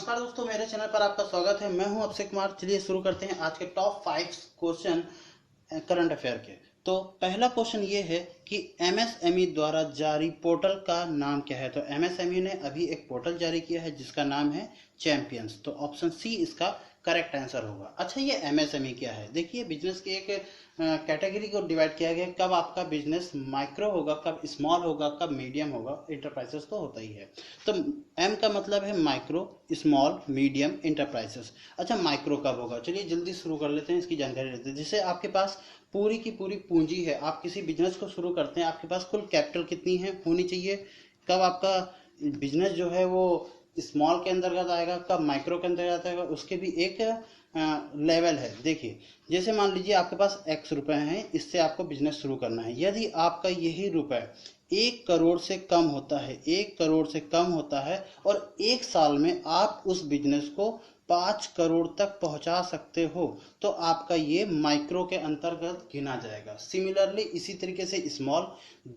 नमस्कार दोस्तों, मेरे चैनल पर आपका स्वागत है। मैं हूं अक्षय कुमार। चलिए शुरू करते हैं आज के टॉप 5 क्वेश्चन करंट अफेयर के। तो पहला क्वेश्चन ये है कि एमएसएमई द्वारा जारी पोर्टल का नाम क्या है। तो एमएसएमई ने अभी एक पोर्टल जारी किया है जिसका नाम है चैंपियंस। तो ऑप्शन सी इसका करेक्ट आंसर होगा। अच्छा, ये एमएसएमई क्या है? देखिए, बिजनेस की एक कैटेगरी को डिवाइड किया गया है। कब आपका बिजनेस माइक्रो होगा, कब स्मॉल होगा, कब मीडियम होगा। इंटरप्राइजेस तो होता ही है। तो एम का मतलब है माइक्रो, स्मॉल, मीडियम, इंटरप्राइजेस। अच्छा, माइक्रो कब होगा? चलिए जल्दी शुरू कर लेते हैं, इसकी जानकारी लेते हैं। जैसे आपके पास पूरी की पूरी पूंजी है, आप किसी बिजनेस को शुरू करते हैं, आपके पास कुल कैपिटल कितनी है होनी चाहिए। कब आपका बिजनेस जो है वो स्मॉल के अंतर्गत आएगा, कब माइक्रो के अंतर्गत आएगा, उसके भी एक लेवल है। देखिए, जैसे मान लीजिए आपके पास x रुपए हैं, इससे आपको बिजनेस शुरू करना है। यदि आपका यही रुपए 1 करोड़ से कम होता है, 1 करोड़ से कम होता है और 1 साल में आप उस बिजनेस को 5 करोड़ तक पहुंचा सकते हो, तो आपका ये माइक्रो के अंतर्गत गिना जाएगा। सिमिलरली इसी तरीके से स्मॉल,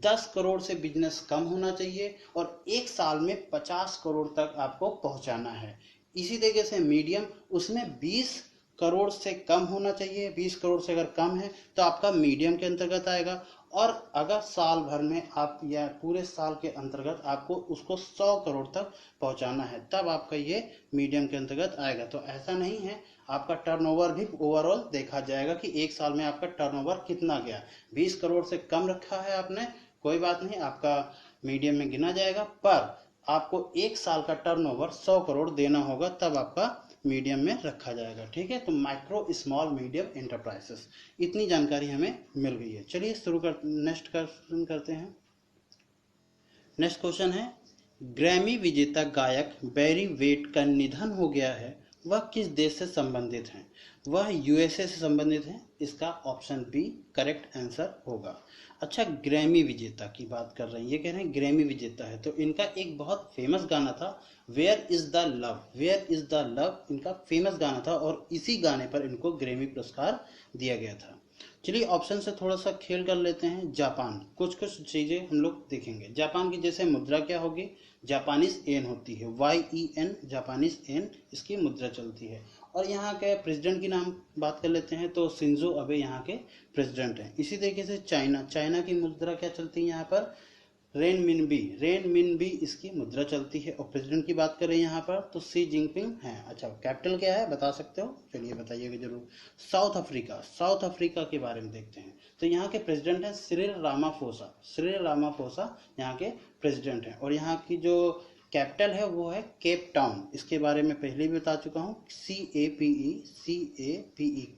10 करोड़ से बिजनेस कम होना चाहिए और 1 साल में 50 करोड़ तक आपको पहुंचाना है। इसी तरीके से मीडियम, उसमें 20 करोड़ से कम होना चाहिए। 20 करोड़ से अगर कम है तो आपका मीडियम के अंतर्गत आएगा। और अगर साल भर में आप या पूरे साल के अंतर्गत आपको उसको 100 करोड़ तक पहुंचाना है, तब आपका ये मीडियम के अंतर्गत आएगा। तो ऐसा नहीं है, आपका टर्नओवर भी ओवरऑल देखा जाएगा कि 1 साल में आपका टर्नओवर कितना गया। 20 करोड़ से कम रखा है आपने, कोई बात नहीं, आपका मीडियम में गिना जाएगा। पर आपको 1 साल का टर्नओवर 100 करोड़ देना होगा, तब आपका मीडियम में रखा जाएगा। ठीक है, तो माइक्रो, स्मॉल, मीडियम, इंटरप्राइजेस, इतनी जानकारी हमें मिल गई है। चलिए शुरू कर नेक्स्ट क्वेश्चन करते हैं। नेक्स्ट क्वेश्चन है, ग्रैमी विजेता गायक बैरी वेट का निधन हो गया है, वह किस देश से संबंधित हैं? वह यूएसए से संबंधित हैं। इसका ऑप्शन बी करेक्ट आंसर होगा। अच्छा, ग्रैमी विजेता की बात कर रहे हैं, ये कह रहे हैं ग्रैमी विजेता है। तो इनका एक बहुत फेमस गाना था, where is the love, where is the love, इनका फेमस गाना था और इसी गाने पर इनको ग्रैमी पुरस्कार दिया गया था। चलिए ऑप्शन से थोड़ा सा खेल कर लेते हैं। जापान, कुछ कुछ चीजें हम लोग देखेंगे। जापान की जैसे मुद्रा क्या होगी? जापानीज एन होती है, YEN, जापानीज एन इसकी मुद्रा चलती है। और यहाँ के प्रेसिडेंट की नाम बात कर लेते हैं, तो शिंजो अबे यहाँ के प्रेसिडेंट हैं। इसी तरीके से चाइना, चाइना की मुद्रा क्या चलती है यहाँ पर? रेनमिनबी, रेनमिनबी इसकी मुद्रा चलती है। और प्रेसिडेंट की बात करें यहाँ पर तो शी जिनपिंग है। अच्छा, कैपिटल क्या है बता सकते हो? चलिए बताइएगा जरूर। साउथ अफ्रीका, साउथ अफ्रीका के बारे में देखते हैं। तो यहाँ के प्रेसिडेंट हैं सिरिल रामाफोसा, सिरिल रामाफोसा यहाँ के प्रेसिडेंट हैं। और यहाँ की जो कैपिटल है वो है केप टाउन। इसके बारे में पहले भी बता चुका हूँ, CAPE,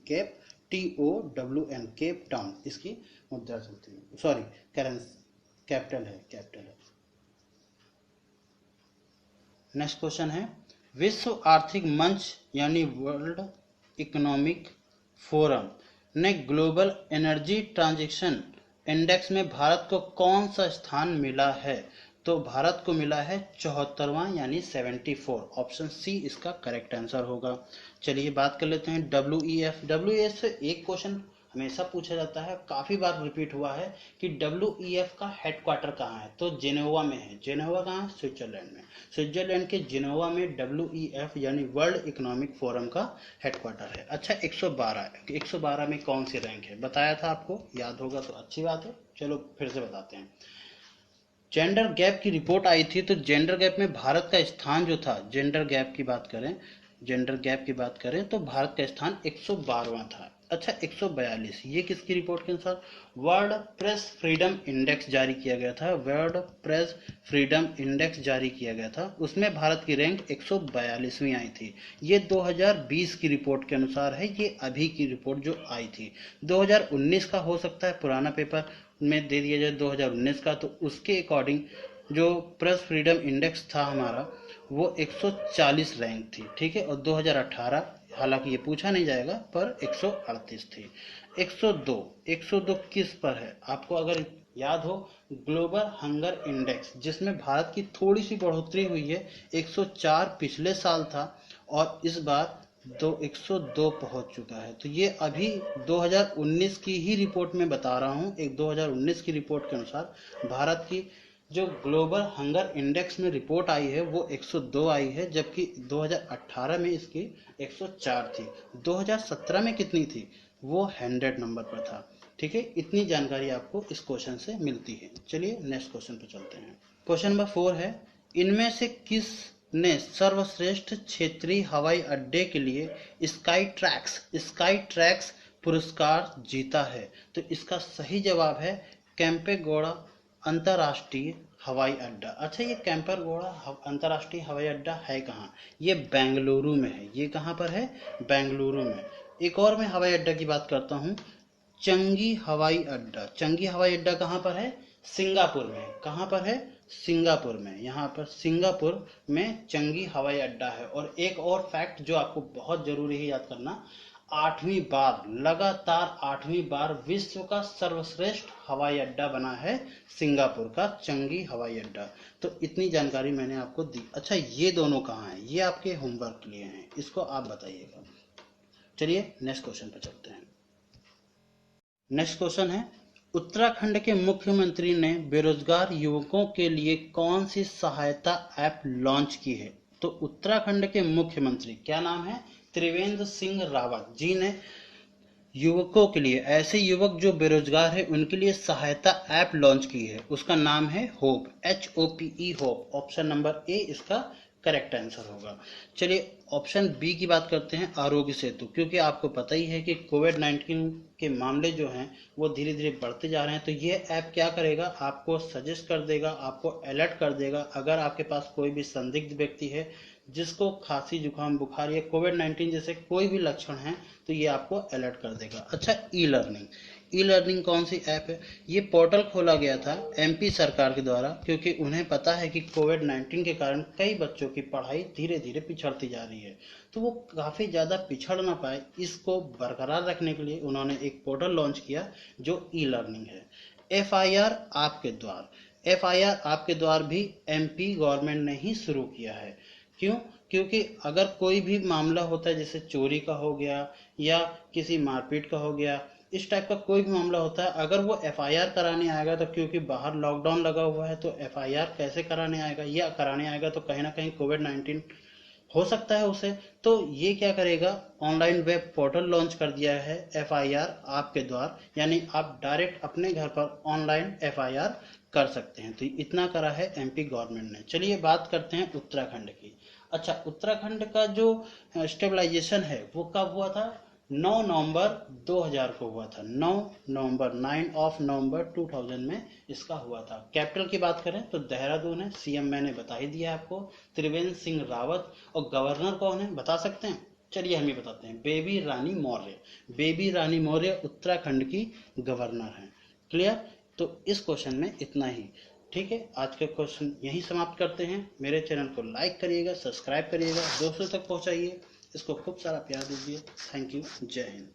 cap, TOWN, Cape Town इसकी मुद्रा चलती है, सॉरी करेंसी, कैपिटल है, कैपिटल है। नेक्स्ट क्वेश्चन है, विश्व आर्थिक मंच यानी वर्ल्ड इकोनॉमिक फोरम ने ग्लोबल एनर्जी ट्रांजैक्शन इंडेक्स में भारत को कौन सा स्थान मिला है? तो भारत को मिला है 74वां यानी 74। ऑप्शन सी इसका करेक्ट आंसर होगा। चलिए बात कर लेते हैं WEF। WEF से एक क्वेश्चन हमेशा पूछा जाता है, काफी बार रिपीट हुआ है कि WEF का हेडक्वार्टर कहाँ है? तो जेनेवा में है। जेनेवा कहाँ है? स्विट्जरलैंड में। स्विट्जरलैंड के जेनेवा में WEF यानी वर्ल्ड इकोनॉमिक फोरम का हेडक्वार्टर है। अच्छा, 112 में कौन सी रैंक है? बताया था आपको, याद होगा तो अच्छी बात है। चलो फिर से बताते हैं। जेंडर गैप की रिपोर्ट आई थी, तो जेंडर गैप में भारत का स्थान जो था, जेंडर गैप की बात करें, जेंडर गैप की बात करें तो भारत का स्थान 112वां था। अच्छा, 142 ये किसकी रिपोर्ट के अनुसार? वर्ल्ड प्रेस फ्रीडम इंडेक्स जारी किया गया था, वर्ल्ड प्रेस फ्रीडम इंडेक्स जारी किया गया था, उसमें भारत की रैंक 142वीं आई थी। ये 2020 की रिपोर्ट के अनुसार है, ये अभी की रिपोर्ट जो आई थी। 2019 का हो सकता है, पुराना पेपर में दे दिया जाए 2019 का, तो उसके अकॉर्डिंग जो प्रेस फ्रीडम इंडेक्स था हमारा वो 140 रैंक थी। ठीक है, और 2018, हालांकि ये पूछा नहीं जाएगा, पर 138 थी। 102 किस पर है? आपको अगर याद हो, ग्लोबल हंगर इंडेक्स, जिसमें भारत की थोड़ी सी बढ़ोतरी हुई है। 104 पिछले साल था और इस बार 102 पहुंच चुका है। तो ये अभी 2019 की ही रिपोर्ट में बता रहा हूँ। एक 2019 की रिपोर्ट के अनुसार भारत की जो ग्लोबल हंगर इंडेक्स में रिपोर्ट आई है वो 102 आई है, जबकि 2018 में इसकी 104 थी। 2017 में कितनी थी? वो 100 नंबर पर था। ठीक है, इतनी जानकारी आपको इस क्वेश्चन से मिलती है। चलिए नेक्स्ट क्वेश्चन पर चलते हैं। क्वेश्चन नंबर 4 है, इनमें से किस ने सर्वश्रेष्ठ क्षेत्रीय हवाई अड्डे के लिए स्काई ट्रैक्स पुरस्कार जीता है? तो इसका सही जवाब है कैंपेगौड़ा अंतर्राष्ट्रीय हवाई अड्डा। अच्छा, ये कैंपेगौड़ा अंतर्राष्ट्रीय हवाई अड्डा है कहाँ? ये बेंगलुरु में है। ये कहाँ पर है? बेंगलुरु में। एक और मैं हवाई अड्डा की बात करता हूँ, चंगी हवाई अड्डा। चंगी हवाई अड्डा कहाँ पर है? सिंगापुर में। कहाँ पर है? सिंगापुर में। यहाँ पर सिंगापुर में चंगी हवाई अड्डा है। और एक और फैक्ट जो आपको बहुत जरूरी है याद करना, 8वीं बार लगातार 8वीं बार विश्व का सर्वश्रेष्ठ हवाई अड्डा बना है सिंगापुर का चंगी हवाई अड्डा। तो इतनी जानकारी मैंने आपको दी। अच्छा, ये दोनों कहाँ हैं? ये आपके होमवर्क के लिए हैं, इसको आप बताइएगा। चलिए नेक्स्ट क्वेश्चन पर चलते हैं। नेक्स्ट क्वेश्चन है, उत्तराखंड के मुख्यमंत्री ने बेरोजगार युवकों के लिए कौन सी सहायता ऐप लॉन्च की है? तो उत्तराखंड के मुख्यमंत्री, क्या नाम है? त्रिवेंद्र सिंह रावत जी ने युवकों के लिए, ऐसे युवक जो बेरोजगार है उनके लिए सहायता ऐप लॉन्च की है। उसका नाम है hope, HOPE hope. Option number A इसका करेक्ट आंसर होगा। चलिए ऑप्शन बी की बात करते हैं, आरोग्य सेतु। क्योंकि आपको पता ही है कि कोविड-19 के मामले जो हैं वो धीरे धीरे बढ़ते जा रहे हैं, तो ये ऐप क्या करेगा? आपको सजेस्ट कर देगा, आपको अलर्ट कर देगा। अगर आपके पास कोई भी संदिग्ध व्यक्ति है जिसको खांसी जुकाम बुखार या कोविड-19 जैसे कोई भी लक्षण है, तो ये आपको अलर्ट कर देगा। अच्छा, ई लर्निंग कौन सी ऐप है? ये पोर्टल खोला गया था MP सरकार के द्वारा, क्योंकि उन्हें पता है कि कोविड-19 के कारण कई बच्चों की पढ़ाई धीरे धीरे पिछड़ती जा रही है, तो वो काफ़ी ज़्यादा पिछड़ ना पाए, इसको बरकरार रखने के लिए उन्होंने एक पोर्टल लॉन्च किया जो ई लर्निंग है। FIR आपके द्वार भी MP गवर्नमेंट ने ही शुरू किया है। क्यों? क्योंकि अगर कोई भी मामला होता है, जैसे चोरी का हो गया या किसी मारपीट का हो गया, इस टाइप का कोई भी मामला होता है, अगर वो FIR कराने आएगा, तो क्योंकि बाहर लॉकडाउन लगा हुआ है, तो FIR कैसे कराने आएगा? या कराने आएगा तो कहीं ना कहीं कोविड-19 हो सकता है उसे। तो ये क्या करेगा? ऑनलाइन वेब पोर्टल लॉन्च कर दिया है FIR आपके द्वार, यानी आप डायरेक्ट अपने घर पर ऑनलाइन FIR कर सकते हैं। तो इतना करा है MP गवर्नमेंट ने। चलिए बात करते हैं उत्तराखंड की। अच्छा, उत्तराखंड का जो स्टेबलाइजेशन है वो कब हुआ था? 9 नवंबर 2000 को हुआ था। 9 नवंबर 2000 में इसका हुआ था। कैपिटल की बात करें तो देहरादून है। CM मैंने बता ही दिया आपको, त्रिवेंद्र सिंह रावत। और गवर्नर कौन है, बता सकते हैं? चलिए हम ही बताते हैं, बेबी रानी मौर्य। बेबी रानी मौर्य उत्तराखंड की गवर्नर हैं। क्लियर? तो इस क्वेश्चन में इतना ही। ठीक है, आज के क्वेश्चन यहीं समाप्त करते हैं। मेरे चैनल को लाइक करिएगा, सब्सक्राइब करिएगा, दोस्तों तक पहुंचाइए, इसको खूब सारा प्यार दीजिए। थैंक यू, जय हिंद।